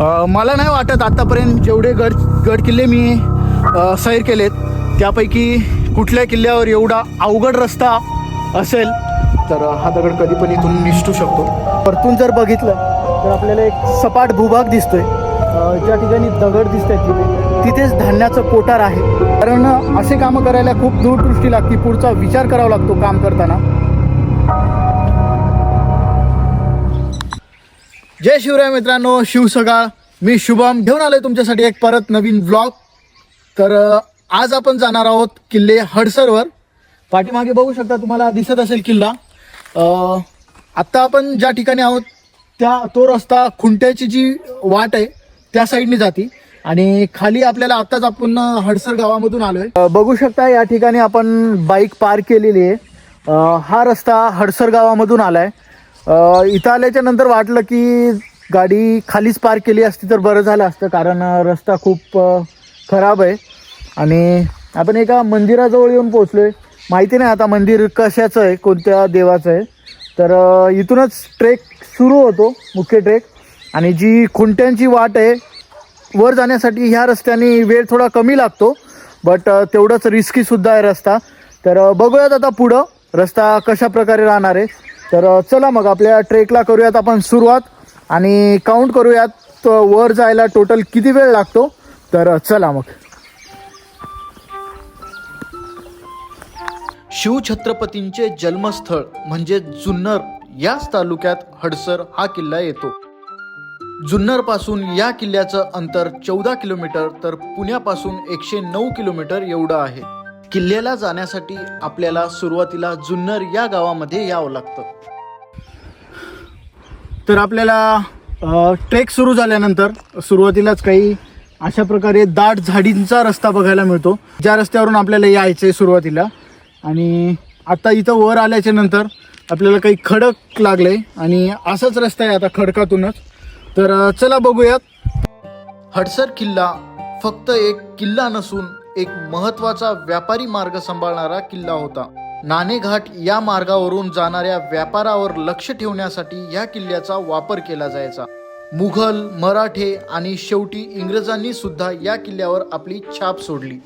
मला नाही वाटत आतापर्यंत जेवढे गड किल्ले मी सैर केलेत त्यापैकी कुठल्या किल्ल्यावर एवढा अवघड रस्ता असेल. तर हा दगड कधी पण इथून निसटू शकतो. वरतून जर बघितलं तर आपल्याला एक सपाट भूभाग दिसतोय. ज्या ठिकाणी दगड दिसत आहेत तिथेच धान्याचं कोठार आहे. कारण असे कामं करायला खूप दूरदृष्टी लागते, पुढचा विचार करावा लागतो काम करताना. जय शिवराय मित्रांनो, शिवसकाळ. मी शुभम घेऊन आलोय तुमच्यासाठी एक परत नवीन व्लॉग. तर आज आपण जाणार आहोत किल्ले हडसरवर. पाठीमागे बघू शकता, तुम्हाला दिसत असेल किल्ला. आत्ता आपण ज्या ठिकाणी आहोत तो रस्ता खुंट्याची जी वाट आहे त्या साईडने जाते आणि खाली आपल्याला आत्ताच आपण हडसर गावामधून आलोय. बघू शकता या ठिकाणी आपण बाईक पार्क केलेली आहे. हा रस्ता हडसर गावामधून आलाय. इथं आल्याच्या नंतर वाटलं की गाडी खालीच पार्क केली असती तर बरं झालं असतं, कारण रस्ता खूप खराब आहे. आणि आपण एका मंदिराजवळ येऊन पोचलोय. माहिती नाही आता मंदिर कशाचं आहे, कोणत्या देवाचं आहे. तर इथूनच ट्रेक सुरू होतो, मुख्य ट्रेक. आणि जी खुंट्यांची वाट आहे वर जाण्यासाठी ह्या रस्त्याने वेळ थोडा कमी लागतो, बट तेवढंच रिस्कीसुद्धा आहे रस्ता. तर बघूयात आता पुढं रस्ता कशा प्रकारे राहणार आहे. तर चला मग आपल्या ट्रेकला करूयात आपण सुरुवात आणि काउंट करूयात वर जायला टोटल किती वेळ लागतो. तर चला मग. शिवछत्रपतींचे जन्मस्थळ म्हणजे जुन्नर याच तालुक्यात हडसर हा किल्ला येतो. जुन्नर पासून या किल्ल्याचं अंतर 14 किलोमीटर तर पुण्यापासून 109 किलोमीटर एवढं आहे. किल्ल्याला जाण्यासाठी आपल्याला सुरुवातीला जुन्नर या गावामध्ये यावं लागतं. तर आपल्याला ट्रेक सुरू झाल्यानंतर सुरुवातीलाच काही अशा प्रकारे दाट झाडींचा रस्ता बघायला मिळतो, ज्या रस्त्यावरून आपल्याला यायचं आहे सुरुवातीला. आणि आता इथं वर आल्याच्या नंतर आपल्याला काही खडक लागले आणि असाच रस्ता आहे आता खडकातूनच. तर चला बघूयात. हडसर किल्ला फक्त एक किल्ला नसून एक महत्त्वाचा व्यापारी मार्ग सांभाळणारा किल्ला होता. नाणेघाट या मार्गावरून जाणाऱ्या व्यापारावर लक्ष ठेवण्यासाठी या किल्ल्याचा वापर केला जायचा. मुघल, मराठे आणि शेवटी इंग्रजांनी सुद्धा या किल्ल्यावर आपली छाप सोडली.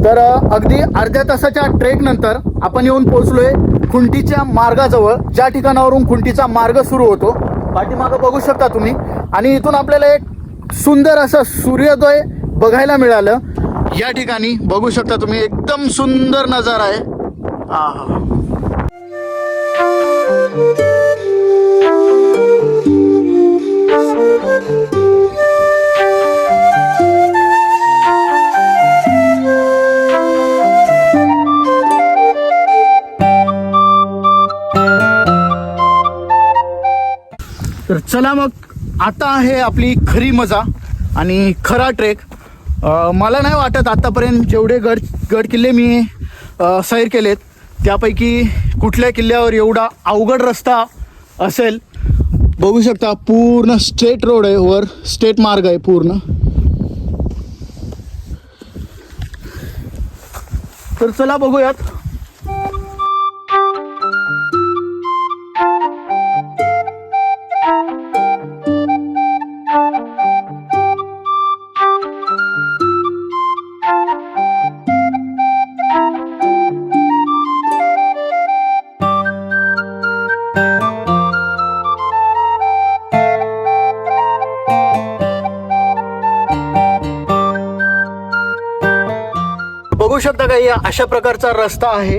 तर अगदी अर्ध्या तासाच्या ट्रेक नंतर आपण येऊन पोहोचलोय खुंटीच्या मार्गाजवळ, ज्या ठिकाणावरून खुंटीचा मार्ग सुरू होतो. पाठीमागं बघू शकता तुम्ही. आणि इथून आपल्याला एक सुंदर असं सूर्योदय बघायला मिळालं. या ठिकाणी बघू शकता तुम्ही, एकदम सुंदर नजारा आहे. तर चला मग, आता आहे आपली खरी मजा आणि खरा ट्रेक. मला नाही वाटत आतापर्यंत जेवढे गड किल्ले मी सैर केलेत त्यापैकी कुठल्या किल्ल्यावर एवढा अवघड रस्ता असेल. बघू शकता पूर्ण स्ट्रेट रोड आहे, वर स्ट्रेट मार्ग आहे पूर्ण. तर चला बघूयात. बघू शकता काही अशा प्रकारचा रस्ता आहे.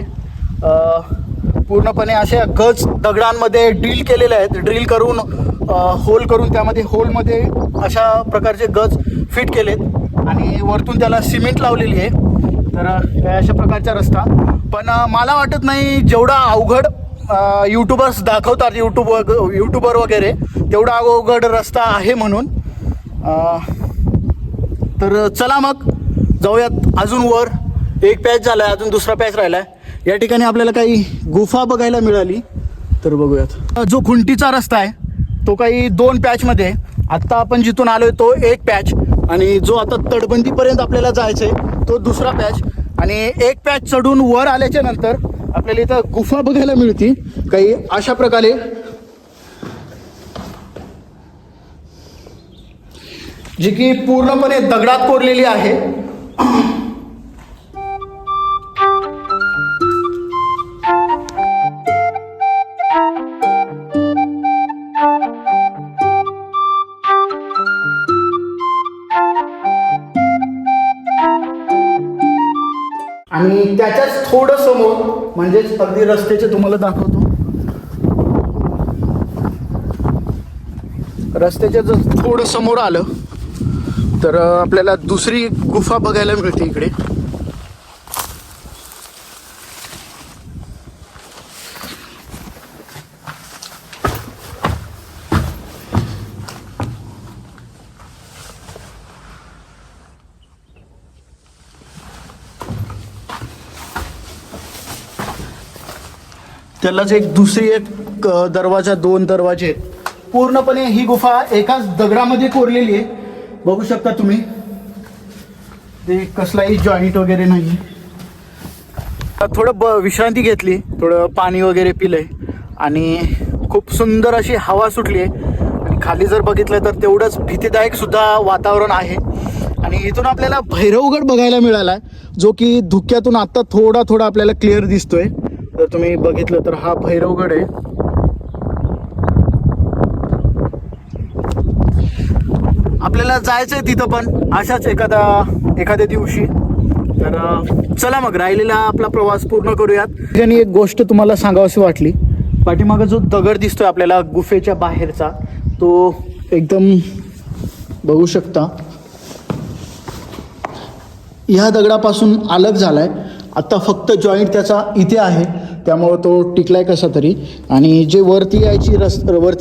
पूर्णपणे अशा गज दगडांमध्ये ड्रिल केलेले आहेत. ड्रिल करून होल करून त्यामध्ये होलमध्ये अशा प्रकारचे गज फिट केलेत आणि वरतून त्याला सिमेंट लावलेली आहे. तर अशा प्रकारचा रस्ता. पण मला वाटत नाही जेवढा अवघड यूट्यूबर्स दाखवतात, यूट्यूबर वगैरे, तेवढा अवघड रस्ता आहे म्हणून. तर चला मग जाऊयात अजून वर. एक पॅच झाला आहे, अजून दुसरा पॅच राहिला आहे. या ठिकाणी आपल्याला काही गुफा बघायला मिळाली. तर बघूयात. जो खुंटीचा रस्ता आहे तो काही 2 पॅचमध्ये आहे. आत्ता आपण जिथून आलोय तो एक पॅच आणि जो आता तटबंदीपर्यंत आपल्याला जायचं आहे तो दुसरा पॅच. आणि एक पॅच चढून वर आल्याच्या नंतर आपल्याला इथं गुफा बघायला मिळते काही अशा प्रकारे, जी की पूर्णपणे दगडात कोरलेली आहे. आणि त्याच्याच थोडं समोर म्हणजेच अगदी रस्त्याचे तुम्हाला दाखवतो, रस्त्याच्या जर थोडं समोर आलं तर आपल्याला दुसरी गुफा बघायला मिळते इकडे. त्यालाच एक दुसरी एक दरवाजा, दोन दरवाजे आहेत. पूर्णपणे ही गुफा एकाच दगडामध्ये कोरलेली आहे. बघू शकता तुम्ही, ते कसलाही जॉईंट वगैरे नाही. थोडं विश्रांती घेतली, थोडं पाणी वगैरे पिलंय आणि खूप सुंदर अशी हवा सुटली आहे. आणि खाली जर बघितलं तर तेवढंच भीतीदायक सुद्धा वातावरण आहे. आणि इथून आपल्याला भैरवगड बघायला मिळाला, जो की धुक्यातून आत्ता थोडा थोडा आपल्याला क्लिअर दिसतोय. जर तुम्ही बघितलं तर हा भैरवगड आहे. आपल्याला जायचंय तिथं पण अशाच एखाद्या दिवशी. तर चला मग राहिलेला आपला प्रवास पूर्ण करूयात. आणि एक गोष्ट तुम्हाला सांगावीशी वाटली, पाठीमागं जो दगड दिसतोय आपल्याला गुफेच्या बाहेरचा, तो एकदम बघू शकता ह्या दगडापासून अलग झालाय. आता फक्त जॉईंट त्याचा इथे आहे, त्यामुळं तो टिकलाय कसा तरी. आणि जे वरती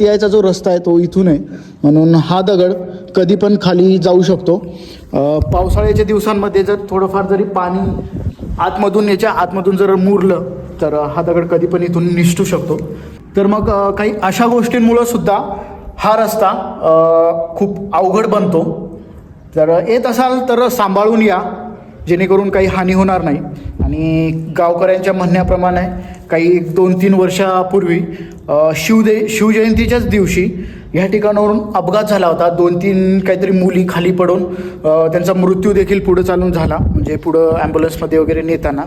यायचा जो रस्ता आहे तो इथून आहे, म्हणून हा दगड कधी पण खाली जाऊ शकतो. पावसाळ्याच्या दिवसांमध्ये जर थोडंफार जरी पाणी याच्या आतमधून जर मुरलं तर हा दगड कधी पण इथून निसटू शकतो. तर मग काही अशा गोष्टींमुळं सुद्धा हा रस्ता खूप अवघड बनतो. जर येत असाल तर सांभाळून या, जेणेकरून काही हानी होणार नाही. आणि गावकऱ्यांच्या म्हणण्याप्रमाणे काही 2-3 वर्षापूर्वी शिवजयंतीच्याच दिवशी ह्या ठिकाणावरून अपघात झाला होता. 2-3 काहीतरी मुली खाली पडून त्यांचा मृत्यू देखील पुढं चालून झाला, म्हणजे पुढं ॲम्ब्युलन्समध्ये वगैरे नेताना.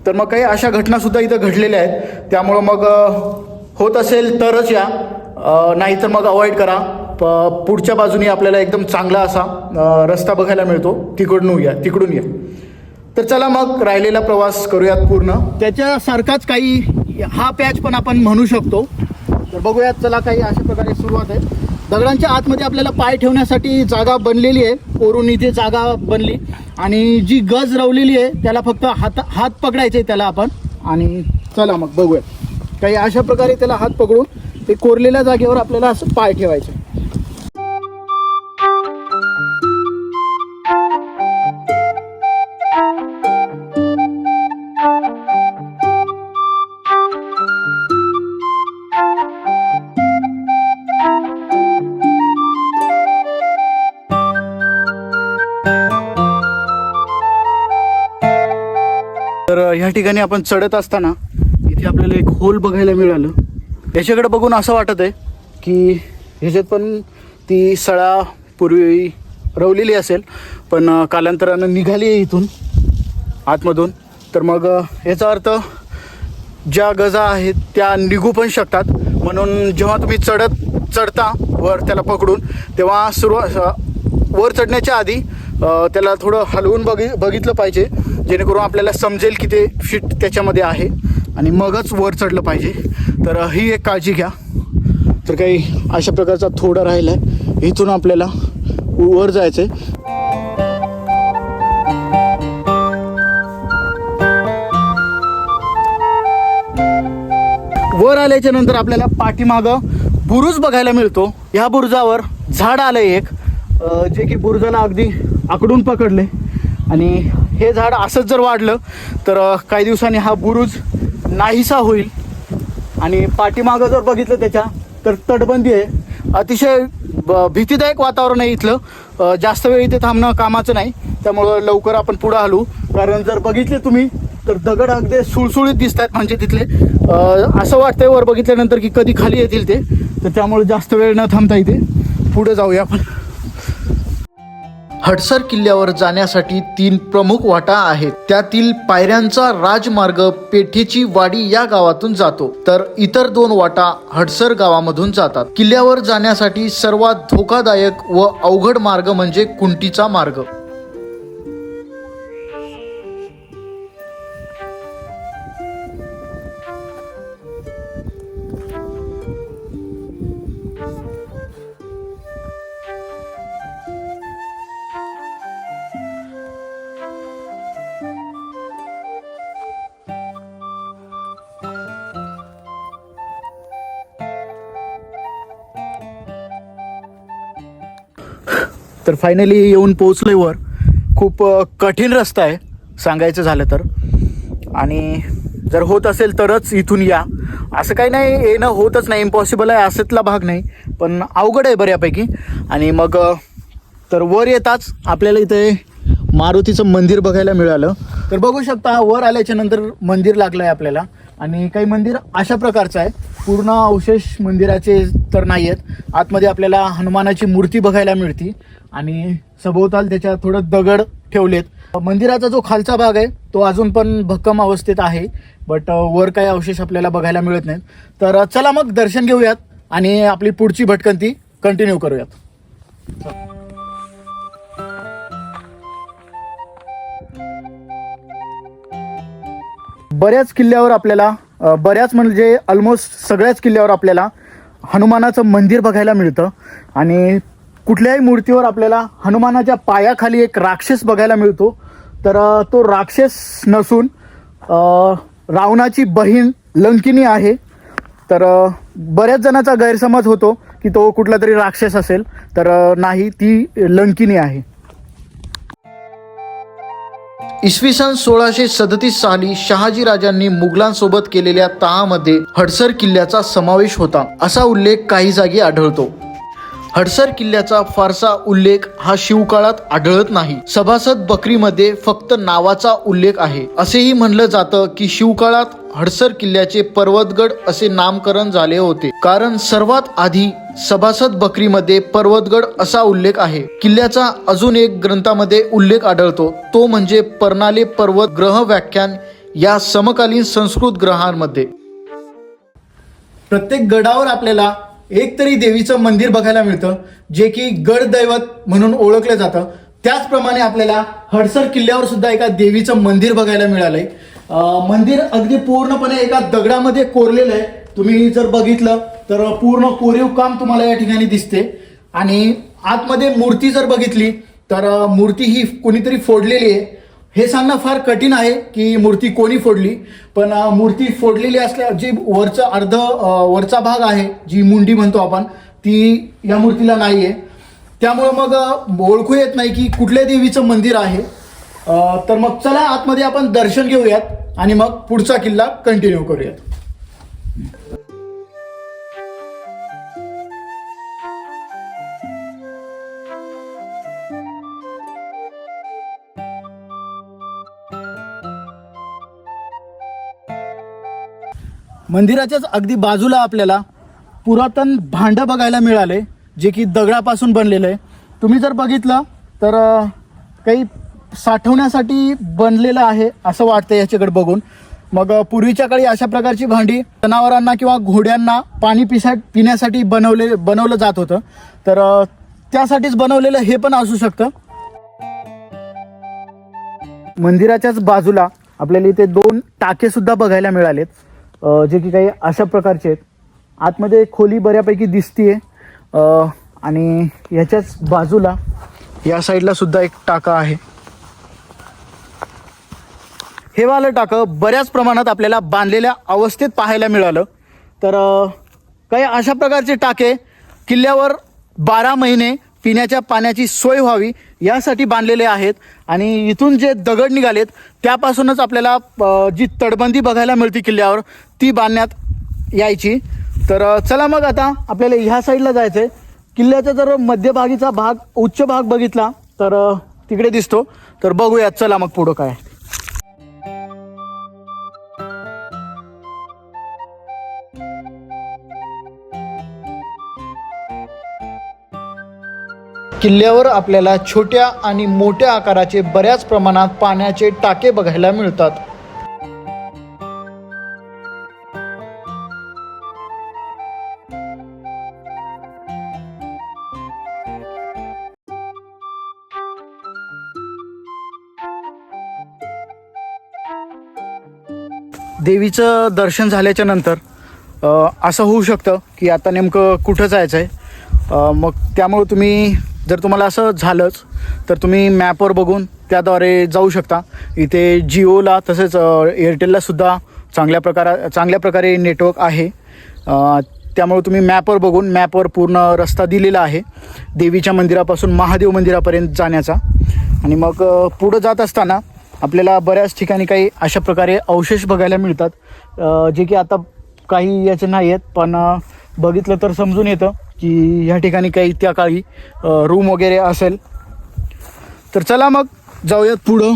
तर मग काही अशा घटनासुद्धा इथं घडलेल्या आहेत. त्यामुळं मग होत असेल तरच या, नाहीतर मग अवॉइड करा. पुढच्या बाजूने आपल्याला एकदम चांगला असा रस्ता बघायला मिळतो, तिकडून या. तर चला मग राहिलेला प्रवास करूयात पूर्ण. त्याच्यासारखाच काही हा पॅच पण आपण म्हणू शकतो. तर बघूयात, चला. काही अशा प्रकारे सुरुवात आहे. दगडांच्या आतमध्ये आपल्याला पाय ठेवण्यासाठी जागा बनलेली आहे, कोरून इथे जागा बनली. आणि जी गज रवलेली आहे त्याला फक्त हात पकडायचे त्याला आपण. आणि चला मग बघूयात, काही अशा प्रकारे त्याला हात पकडून ते कोरलेल्या जागेवर आपल्याला असं पाय ठेवायचे. तर ह्या ठिकाणी आपण चढत असताना इथे आपल्याला एक होल बघायला मिळालं. याच्याकडे बघून असं वाटत आहे की ह्याच्यात पण ती सळा पूर्वी रवलेली असेल, पण कालांतरानं निघाली आहे इथून आतमधून. तर मग याचा अर्थ ज्या गजा आहेत त्या निघू पण शकतात. म्हणून जेव्हा तुम्ही चढता वर त्याला पकडून, तेव्हा वर चढण्याच्या आधी त्याला थोडं हलवून बघितलं पाहिजे, जेणेकरून आपल्याला समजेल की ते फिट त्याच्यामध्ये आहे, आणि मगच वर चढलं पाहिजे. तर ही एक काळजी घ्या. तर काही अशा प्रकारचा थोडा राहिला आहे, इथून आपल्याला वर जायचं आहे. वर आल्याच्या नंतर आपल्याला पाठीमागं बुरुज बघायला मिळतो. ह्या बुरुजावर झाड आलं एक, जे की बुरुजाला अगदी आकडून पकडले. आणि हे झाड असंच जर वाढलं तर काही दिवसांनी हा बुरुज नाहीसा होईल. आणि पाठीमागं जर बघितलं त्याच्या तर तटबंदी आहे, अतिशय भीतीदायक वातावरण आहे इथलं. जास्त वेळ इथे थांबणं कामाचं नाही, त्यामुळं लवकर आपण पुढं हलू. कारण जर बघितले तुम्ही तर दगड अगदी सुळसुळीत दिसत आहेत, म्हणजे तिथले असं वाटतंय वर बघितल्यानंतर की कधी खाली येतील ते. तर त्यामुळे जास्त वेळ न थांबता इथे पुढे जाऊया आपण. हडसर किल्ल्यावर जाण्यासाठी 3 प्रमुख वाटा आहेत. त्यातील पायऱ्यांचा राजमार्ग पेठेची वाडी या गावातून जातो, तर इतर 2 वाटा हडसर गावामधून जातात. किल्ल्यावर जाण्यासाठी सर्वात धोकादायक व अवघड मार्ग म्हणजे कुंटीचा मार्ग. तर फायनली येऊन पोहोचलोय वर. खूप कठीण रस्ता आहे सांगायचं झालं तर, आणि जर होत असेल तरच इथून या, असं काही नाही येणं होतच नाही, इम्पॉसिबल आहे असेतला भाग नाही, पण अवघड आहे बऱ्यापैकी. आणि मग तर वर येताच आपल्याला इथे मारुतीचं मंदिर बघायला मिळालं. तर बघू शकता वर आल्याच्या नंतर मंदिर लागलं आहे आपल्याला. आणि काही मंदिर अशा प्रकारचं आहे, पूर्ण अवशेष मंदिराचे तर नाही आहेत. आतमध्ये आपल्याला हनुमानाची मूर्ती बघायला मिळते आणि सभोवताल त्याच्या थोडं दगड ठेवलेत. मंदिराचा जो खालचा भाग आहे तो अजून पण भक्कम अवस्थेत आहे, बट वर काही अवशेष आपल्याला बघायला मिळत नाहीत. तर चला मग दर्शन घेऊयात आणि आपली पुढची भटकंती कंटिन्यू करूयात. बऱ्याच किल्ल्यावर आपल्याला बऱ्याच म्हणजे ऑलमोस्ट सगळ्याच किल्ल्यावर आपल्याला हनुमानाचं मंदिर बघायला मिळतं. आणि कुठल्याही मूर्तीवर आपल्याला हनुमानाच्या पायाखाली एक राक्षस बघायला मिळतो. तर तो राक्षस नसून रावणाची बहीण लंकिनी आहे. तर बऱ्याच जणांचा गैरसमज होतो की तो कुठला तरी राक्षस असेल, तर नाही, ती लंकिनी आहे. इसवी सन 1637 साली शहाजी राजांनी मुघलांसोबत केलेल्या तहामध्ये हडसर किल्ल्याचा समावेश होता, असा उल्लेख काही जागी आढळतो. हडसर किल्ल्याचा फारसा उल्लेख हा शिवकाळात आढळत नाही. सभासद बकरीमध्ये फक्त नावाचा उल्लेख आहे. असेही म्हणलं जातं की शिवकाळात हडसर किल्ल्याचे पर्वतगड असे नामकरण झाले होते, कारण सर्वात आधी सभासद बकरीमध्ये पर्वतगड असा उल्लेख आहे. किल्ल्याचा अजून एक ग्रंथामध्ये उल्लेख आढळतो, तो म्हणजे पर्नाले पर्वत ग्रह व्याख्यान या समकालीन संस्कृत ग्रहांमध्ये. प्रत्येक गडावर आपल्याला एक तरी देवीचं मंदिर बघायला मिळतं, जे की गड दैवत म्हणून ओळखलं जातं. त्याचप्रमाणे आपल्याला हडसर किल्ल्यावर सुद्धा एका देवीचं मंदिर बघायला मिळालंय. मंदिर अगदी पूर्णपणे एका दगडामध्ये कोरलेलं आहे. तुम्ही जर बघितलं तर पूर्ण कोरीव काम तुम्हाला या ठिकाणी दिसते. आणि आतमध्ये मूर्ती जर बघितली तर मूर्ती ही कोणीतरी फोडलेली आहे. हे सांगणं फार कठीण आहे की मूर्ती कोणी फोडली, पण मूर्ती फोडलेली असल्या जी वरचा भाग आहे, जी मुंडी म्हणतो आपण, ती या मूर्तीला नाही आहे. त्यामुळं मग ओळखू येत नाही की कुठल्या देवीचं मंदिर आहे. तर मग चला आतमध्ये आपण दर्शन घेऊयात आणि मग पुढचा किल्ला कंटिन्यू करूयात. मंदिराच्याच अगदी बाजूला आपल्याला पुरातन भांडं बघायला मिळाले, जे की दगडापासून बनलेलं आहे. तुम्ही जर बघितलं तर काही साठवण्यासाठी बनलेलं आहे असं वाटतं याच्याकडे बघून. मग पूर्वीच्या काळी अशा प्रकारची भांडी जनावरांना किंवा घोड्यांना पाणी पिण्यासाठी बनवलं जात होतं, तर त्यासाठीच बनवलेलं हे पण असू शकतं. मंदिराच्याच बाजूला आपल्याला इथे 2 टाके सुद्धा बघायला मिळालेत, जे की काही अशा प्रकारचे आहेत. आतमध्ये खोली बऱ्यापैकी दिसतीये. आणि ह्याच्याच बाजूला या साईडला सुद्धा एक टाका आहे. हे वालं टाकं बऱ्याच प्रमाणात आपल्याला बांधलेल्या अवस्थेत पाहायला मिळालं. तर काही अशा प्रकारचे टाके किल्ल्यावर 12 महिने पिण्याच्या पाण्याची सोय व्हावी यासाठी बांधलेले आहेत. आणि इथून जे दगड निघालेत त्यापासूनच आपल्याला जी तटबंदी बघायला मिळते किल्ल्यावर ती बांधण्यात यायची. तर चला मग आता आपल्याला ह्या साईडला जायचं आहे. किल्ल्याचा जर मध्यभागीचा भाग, उच्च भाग बघितला तर तिकडे दिसतो. तर बघूयात, चला मग पुढं काय. किल्ल्यावर आपल्याला छोट्या आणि मोठ्या आकाराचे बऱ्याच प्रमाणात पाण्याचे टाके बघायला मिळतात. देवीचं दर्शन झाल्याच्या नंतर असं होऊ शकतं की आता नेमकं कुठं जायचं आहे. मग त्यामुळे तुम्ही, जर तुम्हाला असं झालंच तर तुम्ही मॅपवर बघून त्याद्वारे जाऊ शकता. इथे जिओला तसेच एअरटेललासुद्धा चांगल्या प्रकारे नेटवर्क आहे. त्यामुळे तुम्ही मॅपवर बघून, मॅपवर पूर्ण रस्ता दिलेला आहे देवीच्या मंदिरापासून महादेव मंदिरापर्यंत जाण्याचा. आणि मग पुढं जात असताना आपल्याला बऱ्याच ठिकाणी काही अशा प्रकारे अवशेष बघायला मिळतात, जे की आता काही याचे नाही आहेत, पण बघितलं तर समजून येतं की ह्या ठिकाणी काही त्या काळी रूम वगैरे असेल. तर चला मग जाऊयात पुढं.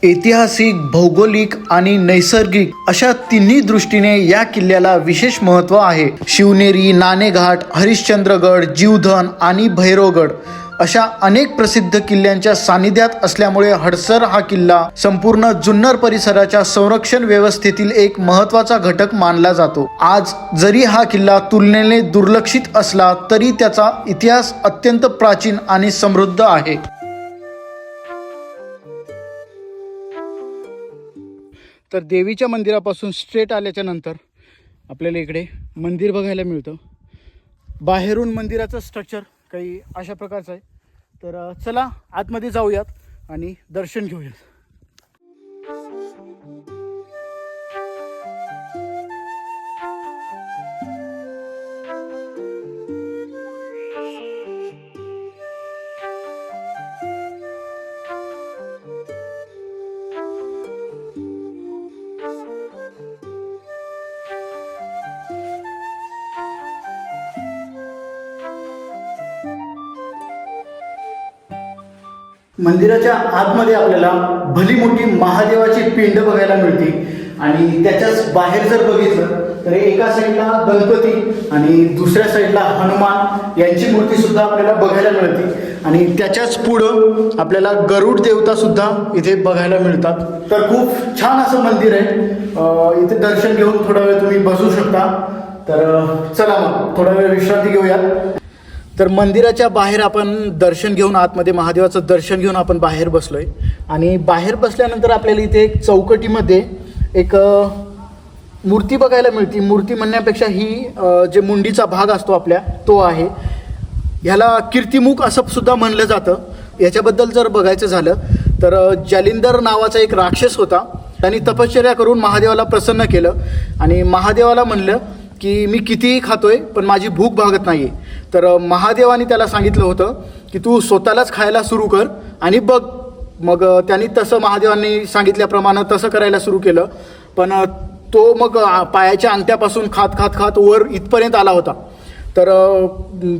ऐतिहासिक, भौगोलिक आणि नैसर्गिक अशा तिन्ही दृष्टीने या किल्ल्याला विशेष महत्त्व आहे. शिवनेरी, नाणेघाट, हरिश्चंद्रगड, जीवधन आणि भैरवगड अशा अनेक प्रसिद्ध किल्ल्यांच्या सानिध्यात असल्यामुळे हडसर हा किल्ला संपूर्ण जुन्नर परिसराच्या संरक्षण व्यवस्थेतील एक महत्त्वाचा घटक मानला जातो. आज जरी हा किल्ला तुलनेने दुर्लक्षित असला तरी त्याचा इतिहास अत्यंत प्राचीन आणि समृद्ध आहे. तर देवीच्या मंदिरापासून स्ट्रेट आल्याच्या नंतर आपल्याला इकडे मंदिर बघायला मिळतं. बाहेरून मंदिराचं स्ट्रक्चर काही अशा प्रकारचं आहे. तर चला आतमध्ये जाऊयात आणि दर्शन घेऊयात. मंदिराच्या आतमध्ये आपल्याला भली मोठी महादेवाची पिंड बघायला मिळते. आणि त्याच्याच बाहेर जर बघितलं तर एका साईडला गणपती आणि दुसऱ्या साईडला हनुमान यांची मूर्ती सुद्धा आपल्याला बघायला मिळते. आणि त्याच्याच पुढं आपल्याला गरुड देवता सुद्धा इथे बघायला मिळतात. तर खूप छान असं मंदिर आहे. इथे दर्शन घेऊन थोडा वेळ तुम्ही बसू शकता. तर चला मग थोडा वेळ विश्रांती घेऊयात. तर मंदिराच्या बाहेर आपण दर्शन घेऊन, आतमध्ये महादेवाचं दर्शन घेऊन आपण बाहेर बसलोय. आणि बाहेर बसल्यानंतर आपल्याला इथे एक चौकटीमध्ये एक मूर्ती बघायला मिळते. मूर्ती म्हणण्यापेक्षा ही जे मुंडीचा भाग असतो आपल्या, तो आहे. ह्याला कीर्तिमुख असं सुद्धा म्हणलं जातं. याच्याबद्दल जर बघायचं झालं तर जालिंदर नावाचा एक राक्षस होता. त्यांनी तपश्चर्या करून महादेवाला प्रसन्न केलं आणि महादेवाला म्हणलं की मी कितीही खातोय पण माझी भूक भागत नाही. तर महादेवाने त्याला सांगितलं होतं की तू स्वतःलाच खायला सुरू कर आणि बघ. मग त्यांनी तसं महादेवांनी सांगितल्याप्रमाणे तसं करायला सुरू केलं. पण तो मग पायाच्या अंगठ्यापासून खात खात खात वर इथपर्यंत आला होता. तर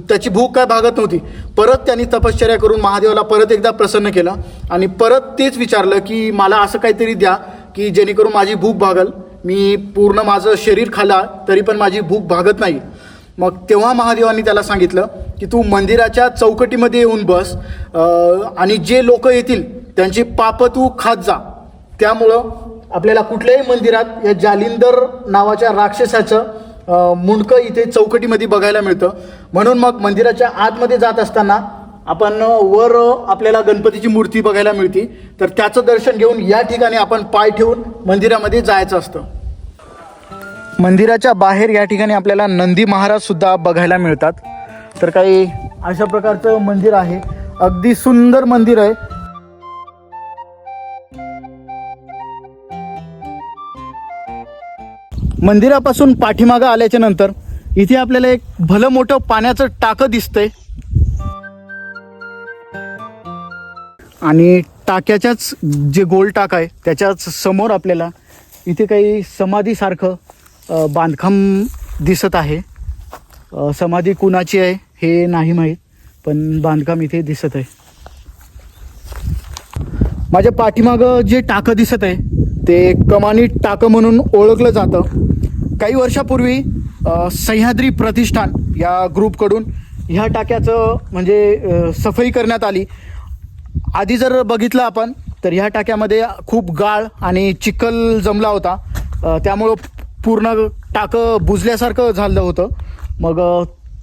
त्याची भूक काय भागत नव्हती. परत त्यांनी तपश्चर्या करून महादेवाला परत एकदा प्रसन्न केलं आणि परत तेच विचारलं की मला असं काहीतरी द्या की जेणेकरून माझी भूक भागल. मी पूर्ण माझं शरीर खाल्ला तरी पण माझी भूक भागत नाही. मग तेव्हा महादेवांनी त्याला सांगितलं की तू मंदिराच्या चौकटीमध्ये येऊन बस आणि जे लोक येतील त्यांची पापं तू खात जा. त्यामुळं आपल्याला कुठल्याही मंदिरात या जालिंदर नावाच्या राक्षसाचं मुंडकं इथे चौकटीमध्ये बघायला मिळतं. म्हणून मग मंदिराच्या आतमध्ये जात असताना आपण वर आपल्याला गणपतीची मूर्ती बघायला मिळते. तर त्याचं दर्शन घेऊन या ठिकाणी आपण पाय ठेवून मंदिरामध्ये जायचं असतं. मंदिराच्या बाहेर या ठिकाणी आपल्याला नंदी महाराज सुद्धा बघायला मिळतात. तर काही अशा प्रकारचं मंदिर आहे. अगदी सुंदर मंदिर आहे. मंदिरापासून पाठीमागं आल्याच्या नंतर इथे आपल्याला एक भलं मोठं पाण्याचं टाकं दिसतंय. आणि टाक्याच्याच जे गोल टाका आहे त्याच्याच समोर आपल्याला इथे काही समाधीसारखं बांधकाम दिसत आहे. समाधी कुणाची आहे हे नाही माहीत, पण बांधकाम इथे दिसत आहे. माझ्या पाठीमागं जे टाकं दिसत आहे ते कमानी टाकं म्हणून ओळखलं जातं. काही वर्षापूर्वी सह्याद्री प्रतिष्ठान या ग्रुपकडून ह्या टाक्याचं म्हणजे सफाई करण्यात आली. आधी जर बघितलं आपण तर ह्या टाक्यामध्ये खूप गाळ आणि चिखल जमला होता, त्यामुळं पूर्ण टाकं बुजल्यासारखं झालं होतं. मग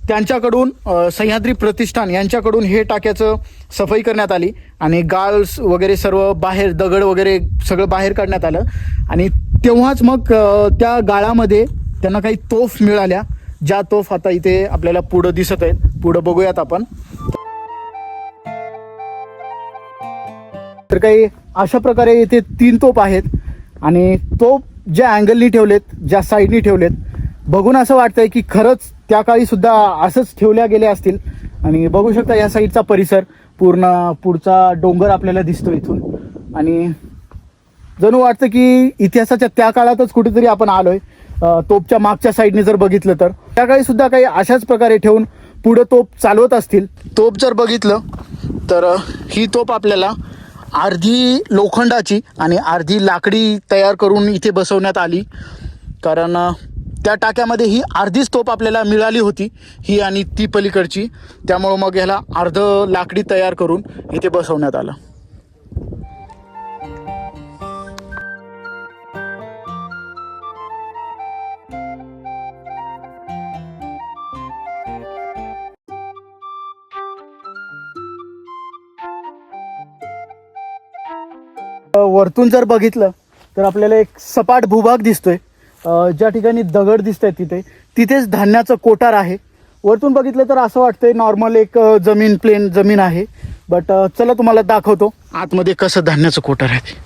त्यांच्याकडून सह्याद्री प्रतिष्ठान यांच्याकडून हे टाक्याचं सफाई करण्यात आली आणि गाळ वगैरे सर्व बाहेर, दगड वगैरे सगळं बाहेर काढण्यात आलं. आणि तेव्हाच मग त्या गाळामध्ये त्यांना काही तोफ मिळाल्या, ज्या तोफ आता इथे आपल्याला पुढं दिसत आहेत. पुढं बघूयात आपण. तर काही अशा प्रकारे इथे 3 तोफ आहेत आणि तोफ ज्या अँगलनी ठेवलेत, ज्या साईडनी ठेवलेत, बघून असं वाटतंय की खरंच त्या काळी सुद्धा असंच ठेवल्या गेल्या असतील. आणि बघू शकता या साईडचा परिसर, पूर्ण पुढचा डोंगर आपल्याला दिसतो इथून. आणि जणू वाटतं की इतिहासाच्या त्या काळातच कुठेतरी आपण आलोय. तोपच्या मागच्या साईडने जर बघितलं तर त्या काळी सुद्धा काही अशाच प्रकारे ठेवून पुढं तोप चालवत असतील. तोप जर बघितलं तर ही तोप आपल्याला अर्धी लोखंडाची आणि अर्धी लाकडी तयार करून इथे बसवण्यात आली, कारण त्या टाक्यामध्ये ही अर्धीच तोप आपल्याला मिळाली होती, ही आणि ती पलीकडची. त्यामुळं मग ह्याला अर्ध लाकडी तयार करून इथे बसवण्यात आलं. वरतून जर बघितलं तर आपल्याला एक सपाट भूभाग दिसतोय. ज्या ठिकाणी दगड दिसत आहेत तिथेच धान्याचं कोठार आहे. वरतून बघितलं तर असं वाटतंय नॉर्मल एक जमीन, प्लेन जमीन आहे. बट चला तुम्हाला दाखवतो आतमध्ये कसं धान्याचं कोठार आहे ते.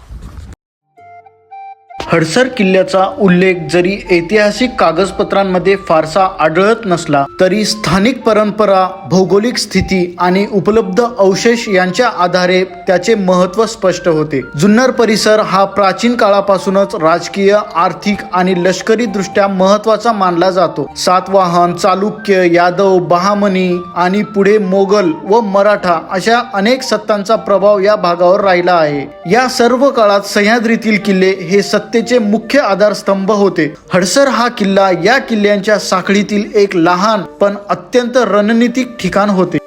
हडसर किल्ल्याचा उल्लेख जरी ऐतिहासिक कागदपत्रांमध्ये फारसा आढळत नसला तरी स्थानिक परंपरा, भौगोलिक स्थिती आणि उपलब्ध अवशेष यांच्या आधारे त्याचे महत्त्व स्पष्ट होते. जुन्नर परिसर हा प्राचीन काळापासूनच राजकीय, आर्थिक आणि लष्करी दृष्ट्या महत्त्वाचा मानला जातो. सातवाहन, चालुक्य, यादव, बहामनी आणि पुढे मोगल व मराठा अशा अनेक सत्तांचा प्रभाव या भागावर राहिला आहे. या सर्व काळात सह्याद्रीतील किल्ले हे सत्तेचे मुख्य आधारस्तंभ होते. हडसर हा किल्ला या किल्ल्यांच्या साखळीतील एक लहान पण अत्यंत रणनीतिक ठिकाण होते.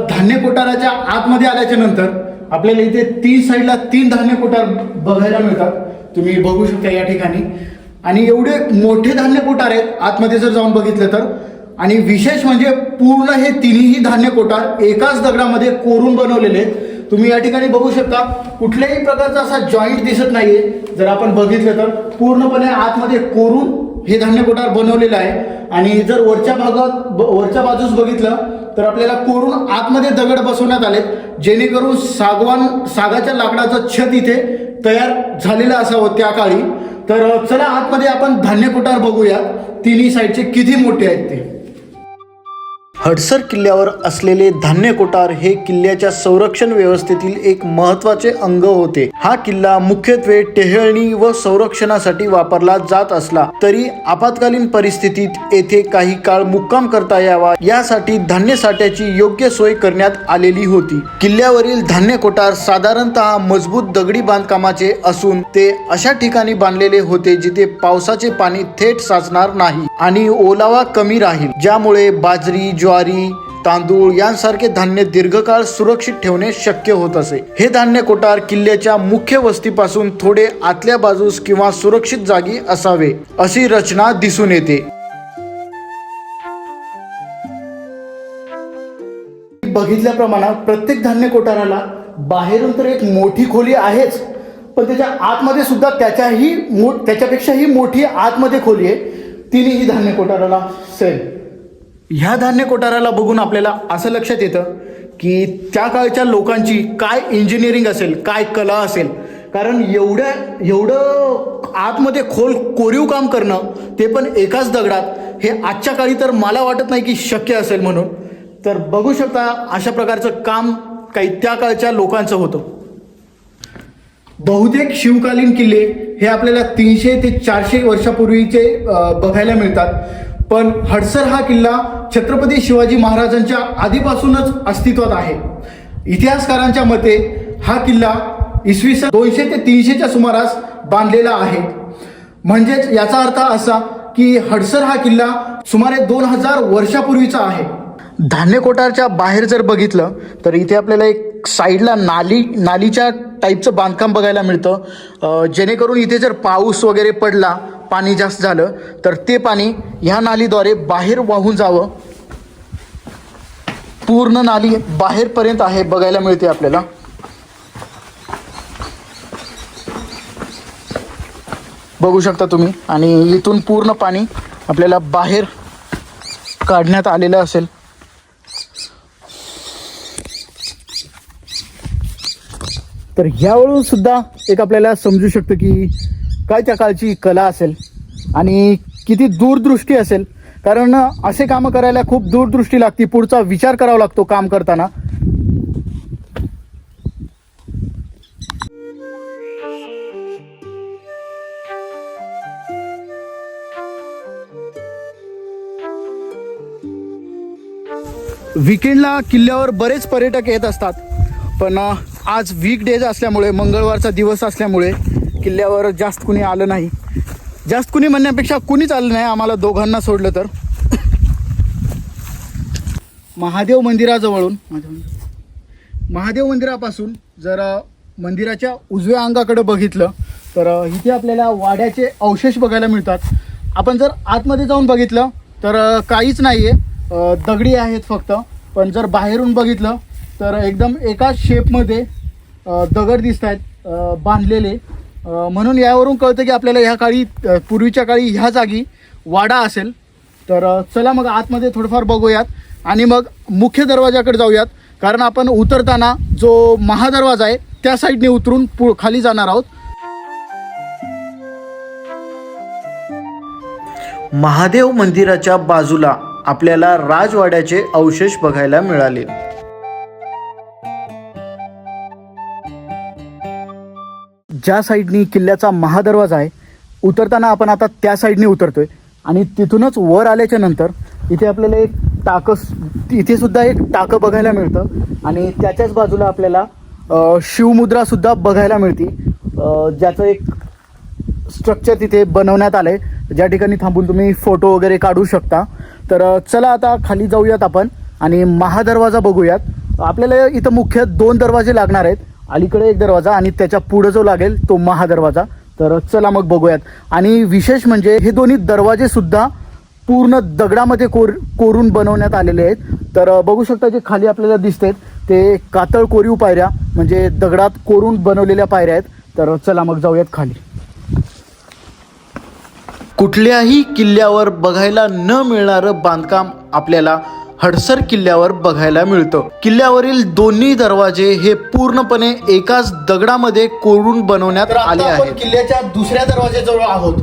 धान्य कोठाराच्या आतमध्ये आल्याच्या नंतर आपल्याला इथे 3 साईडला 3 धान्य कोठार बघायला मिळतात. तुम्ही बघू शकता या ठिकाणी. आणि एवढे मोठे धान्य कोठार आहेत आतमध्ये जर जाऊन बघितलं तर. आणि विशेष म्हणजे पूर्ण हे तिन्ही धान्य कोठार एकाच दगडामध्ये कोरून बनवलेले आहेत. तुम्ही या ठिकाणी बघू शकता कुठल्याही प्रकारचा असा जॉईंट दिसत नाहीये. जर आपण बघितलं तर पूर्णपणे आतमध्ये कोरून हे धान्य कोठार बनवलेलं आहे. आणि जर वरच्या बाजूस बघितलं तर आपल्याला कोरून आतमध्ये दगड बसवण्यात आले, जेणेकरून सागाच्या लाकडाचं छत इथे तयार झालेलं असावं त्या काळी. तर चला आतमध्ये आपण धान्य कोठार बघूया तिन्ही साईडचे किती मोठे आहेत ते. हडसर किल्ल्यावर असलेले धान्य कोठार हे किल्ल्याच्या संरक्षण व्यवस्थेतील एक महत्त्वाचे अंग होते. हा किल्ला मुख्यत्वे टेहळणी व संरक्षणासाठी वापरला जात असला तरी आपत्कालीन परिस्थितीत येथे काही काळ मुक्काम करता यावा यासाठी धान्य साठ्याची योग्य सोय करण्यात आलेली होती. किल्ल्यावरील धान्य कोठार साधारणतः मजबूत दगडी बांधकामाचे असून ते अशा ठिकाणी बांधलेले होते जिथे पावसाचे पाणी थेट साचणार नाही आणि ओलावा कमी राहील, ज्यामुळे बाजरी, ज्वारी, तांदूळ यांसारखे धान्य दीर्घकाळ सुरक्षित ठेवणे शक्य होत असे. हे धान्य कोठार किल्ल्याच्या मुख्य वस्तीपासून थोडे आतल्या बाजूस किंवा सुरक्षित जागी असावे अशी रचना दिसून येते. बघितल्याप्रमाणे प्रत्येक धान्य कोठाराला बाहेरून तर एक मोठी खोली आहेच, पण त्याच्या आतमध्ये सुद्धा त्याच्यापेक्षाही मोठी आतमध्ये खोली आहे. तिन्ही धान्य कोठाराला सेम. ह्या धान्य कोठाराला बघून आपल्याला असं लक्षात येतं की त्या काळच्या लोकांची काय इंजिनिअरिंग असेल, काय कला असेल. कारण एवढं आतमध्ये खोल कोरीव काम करणं, ते पण एकाच दगडात, हे आजच्या काळी तर मला वाटत नाही की शक्य असेल म्हणून. तर बघू शकता अशा प्रकारचं काम काही त्या काळच्या लोकांचं होतं. बहुतेक शिवकालीन किल्ले हे आपल्याला 300 ते 400 वर्षापूर्वीचे बघायला मिळतात. पण हडसर हा किल्ला छत्रपती शिवाजी महाराजांच्या आधीपासूनच अस्तित्वात आहे. इतिहासकारांच्या मते हा किल्ला इसवी सन 200 ते 300च्या सुमारास बांधलेला आहे. म्हणजेच याचा अर्थ असा की हडसर हा किल्ला सुमारे 2000 वर्षापूर्वीचा आहे. धान्य कोठारच्या बाहेर जर बघितलं तर इथे आपल्याला एक साईडला नालीच्या टाईपचं बांधकाम बघायला मिळतं. जेणेकरून इथे जर पाऊस वगैरे पडला, पाणी जास्त झालं तर ते पाणी ह्या नालीद्वारे बाहेर वाहून जावं. पूर्ण नाली बाहेरपर्यंत आहे बघायला मिळते आपल्याला. बघू शकता तुम्ही. आणि इथून पूर्ण पाणी आपल्याला बाहेर काढण्यात आलेलं असेल. तर ह्यावरून सुद्धा एक आपल्याला समजू शकतं की काय त्या काळची कला असेल आणि किती दूरदृष्टी असेल. कारण असे कामं करायला खूप दूरदृष्टी लागते, पुढचा विचार करावा लागतो काम करताना. वीकेंडला किल्ल्यावर बरेच पर्यटक येत असतात. पण आज वीकडेज असल्यामुळे, मंगळवारचा दिवस असल्यामुळे किल्ल्यावर जास्त कुणी आलं नाही. जास्त कुणी म्हणण्यापेक्षा कुणीच आलं नाही, आम्हाला दोघांना सोडलं तर. महादेव मंदिरापासून जर मंदिराच्या उजव्या अंगाकडे बघितलं तर इथे आपल्याला वाड्याचे अवशेष बघायला मिळतात. आपण जर आतमध्ये जाऊन बघितलं तर काहीच नाही आहे, दगडी आहेत फक्त. पण जर बाहेरून बघितलं तर एकदम एकाच शेपमध्ये दगड दिसत आहेत बांधलेले. म्हणून यावरून कळतं की आपल्याला ह्या काळी, पूर्वीच्या काळी ह्या जागी वाडा असेल. तर चला मग आतमध्ये थोडंफार बघूयात आणि मग मुख्य दरवाजाकडे जाऊयात. कारण आपण उतरताना जो महादरवाजा आहे त्या साईडने उतरून खाली जाणार आहोत. महादेव मंदिराच्या बाजूला आपल्याला राजवाड्याचे अवशेष बघायला मिळाले. ज्या साईडनी किल्ल्याचा महादरवाजा आहे, उतरताना आपण आता त्या साईडने उतरतोय. आणि तिथूनच वर आल्याच्या नंतर इथे आपल्याला इथे सुद्धा एक टाकं बघायला मिळतं. आणि त्याच्याच बाजूला आपल्याला शिवमुद्रा सुद्धा बघायला मिळते, ज्याचं एक स्ट्रक्चर तिथे बनवण्यात आलं आहे, ज्या ठिकाणी थांबून तुम्ही फोटो वगैरे काढू शकता. तर चला आता खाली जाऊयात आपण आणि महादरवाजा बघूयात. आपल्याला इथं मुख्य 2 दरवाजे लागणार आहेत, अलीकडे एक दरवाजा आणि त्याच्या पुढं जो लागेल तो महादरवाजा. तर चला मग बघूयात. आणि विशेष म्हणजे हे दोन्ही दरवाजे सुद्धा पूर्ण दगडामध्ये कोरून बनवण्यात आलेले आहेत. तर बघू शकता जे खाली आपल्याला दिसतात ते कातळ कोरीव पायऱ्या, म्हणजे दगडात कोरून बनवलेल्या पायऱ्या आहेत. तर चला मग जाऊयात खाली. कुठल्याही किल्ल्यावर बघायला न मिळणारं बांधकाम आपल्याला हडसर किल्ल्यावर बघायला मिळतं. किल्ल्यावरील दोन्ही दरवाजे हे पूर्णपणे एकाच दगडामध्ये कोरून बनवण्यात आले आहेत. किल्ल्याच्या दुसऱ्या दरवाज्याजवळ आहोत.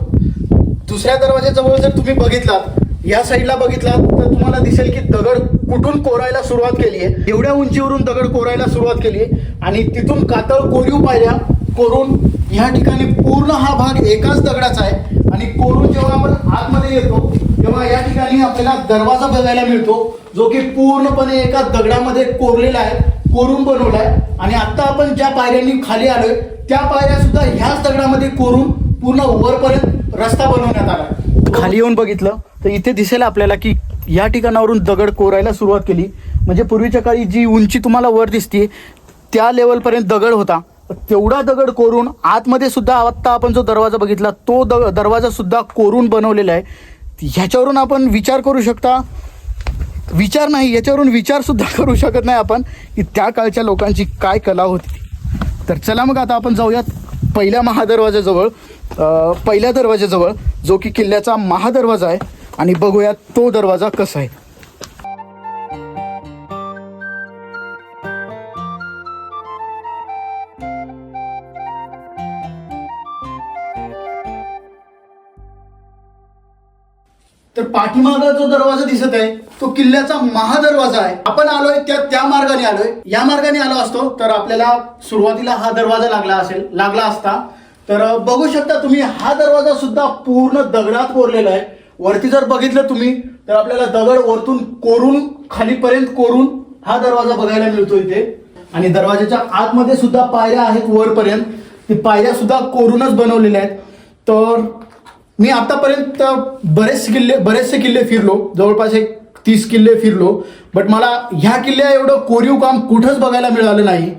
दुसऱ्या दरवाज्याजवळ जर तुम्ही बघितलात, या साईडला बघितलात तर तुम्हाला दिसेल की दगड कुठून कोरायला सुरुवात केली आहे. एवढ्या उंचीवरून दगड कोरायला सुरुवात केली आहे आणि तिथून कातळ कोरीव पायऱ्या कोरून ह्या ठिकाणी पूर्ण हा भाग एकाच दगडाचा आहे. आणि कोरून जेव्हा आपण आतमध्ये येतो तेव्हा या ठिकाणी आपल्याला दरवाजा बघायला मिळतो, जो की पूर्णपणे एका दगडामध्ये कोरलेला आहे, कोरून बनवला आहे. आणि आता आपण ज्या पायऱ्यांनी खाली आलोय त्या पायऱ्या सुद्धा ह्याच दगडामध्ये कोरून पूर्ण वरपर्यंत रस्ता बनवण्यात आला. खाली येऊन बघितलं तर इथे दिसेल आपल्याला की या ठिकाणावरून दगड कोरायला सुरुवात केली. म्हणजे पूर्वीच्या काळी जी उंची तुम्हाला वर दिसते त्या लेवलपर्यंत दगड होता. तेवढा दगड कोरून आतमध्ये सुद्धा आत्ता आपण जो दरवाजा बघितला तो दरवाजा सुद्धा कोरून बनवलेला आहे. ह्याच्यावरून आपण विचार करू शकता, विचार नाही, याच्यावरून विचार सुद्धा करू शकत नाही आपण की त्या काळच्या लोकांची काय कला होती. तर चला मग आता आपण जाऊयात पहिल्या महादरवाज्याजवळ पहिल्या दरवाज्याजवळ, जो की किल्ल्याचा महादरवाजा आहे, आणि बघूयात तो दरवाजा कसा आहे. तर पाठीमागं जो दरवाजा दिसत आहे तो किल्ल्याचा महादरवाजा आहे. आपण आलोय त्या मार्गाने आलोय. या मार्गाने आलो असतो तर आपल्याला सुरुवातीला हा दरवाजा लागला असता. तर बघू शकता तुम्ही, हा दरवाजा सुद्धा पूर्ण दगडात कोरलेला आहे. वरती जर बघितलं तुम्ही तर आपल्याला दगड वरतून कोरून खालीपर्यंत कोरून हा दरवाजा बघायला मिळतो इथे. आणि दरवाजाच्या आतमध्ये सुद्धा पायऱ्या आहेत वरपर्यंत. ती पायऱ्या सुद्धा कोरूनच बनवलेल्या आहेत. तर मी आतापर्यंत बरेचसे किल्ले फिरलो, जवळपास 30 किल्ले फिरलो, बट मला ह्या किल्ल्या एवढं कोरीव काम कुठंच बघायला मिळालं नाही.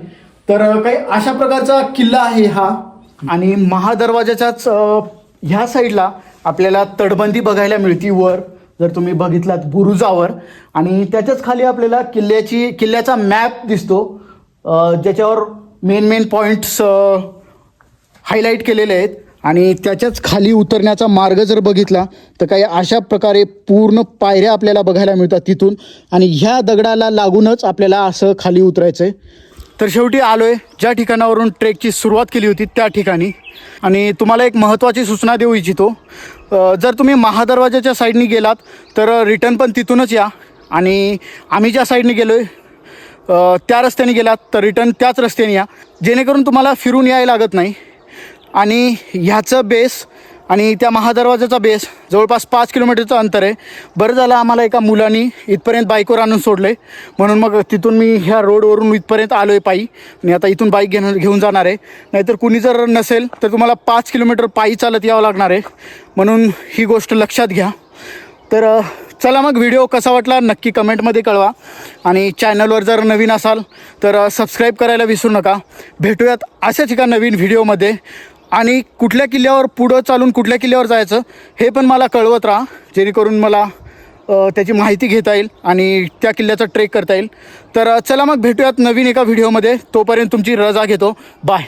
तर काही अशा प्रकारचा किल्ला आहे हा. आणि महादरवाजाच्याच ह्या साईडला आपल्याला तटबंदी बघायला मिळते वर, जर तुम्ही बघितलात बुरुजावर. आणि त्याच्याच खाली आपल्याला किल्ल्याचा मॅप दिसतो, ज्याच्यावर मेन पॉईंट्स हायलाईट केलेले आहेत. आणि त्याच्याच खाली उतरण्याचा मार्ग जर बघितला तर काही अशा प्रकारे पूर्ण पायऱ्या आपल्याला बघायला मिळतात तिथून. आणि ह्या दगडाला लागूनच आपल्याला असं खाली उतरायचं आहे. तर शेवटी आलोय ज्या ठिकाणावरून ट्रेकची सुरुवात केली होती त्या ठिकाणी. आणि तुम्हाला एक महत्त्वाची सूचना देऊ इच्छितो, जर तुम्ही महादरवाजाच्या साईडनी गेलात तर रिटर्न पण तिथूनच या. आणि आम्ही ज्या साईडने गेलो आहे त्या रस्त्याने गेलात तर रिटर्न त्याच रस्त्याने या, जेणेकरून तुम्हाला फिरून यायला लागत नाही. आणि ह्याचं बेस आणि त्या महादरवाजाचा बेस जवळपास 5 किलोमीटरचं अंतर आहे. बरं झालं आम्हाला एका मुलांनी इथपर्यंत बाईकवर आणून सोडलं आहे, म्हणून मग तिथून मी ह्या रोडवरून इथपर्यंत आलो आहे पायी. आणि आता इथून बाईक घेऊन जाणार आहे. नाहीतर कुणी जर नसेल तर तुम्हाला 5 किलोमीटर पायी चालत यावं लागणार आहे, म्हणून ही गोष्ट लक्षात घ्या. तर चला मग, व्हिडिओ कसा वाटला नक्की कमेंटमध्ये कळवा. आणि चॅनलवर जर नवीन असाल तर सबस्क्राईब करायला विसरू नका. भेटूयात अशाच एका नवीन व्हिडिओमध्ये. आणि कुठल्या किल्ल्यावर पुढं चालून कुठल्या किल्ल्यावर जायचं हे पण मला कळवत राहा, जेणेकरून मला त्याची माहिती घेता येईल आणि त्या किल्ल्याचा ट्रेक करता येईल. तर चला मग, भेटूयात नवीन एका व्हिडिओमध्ये. तोपर्यंत तुमची रजा घेतो. बाय.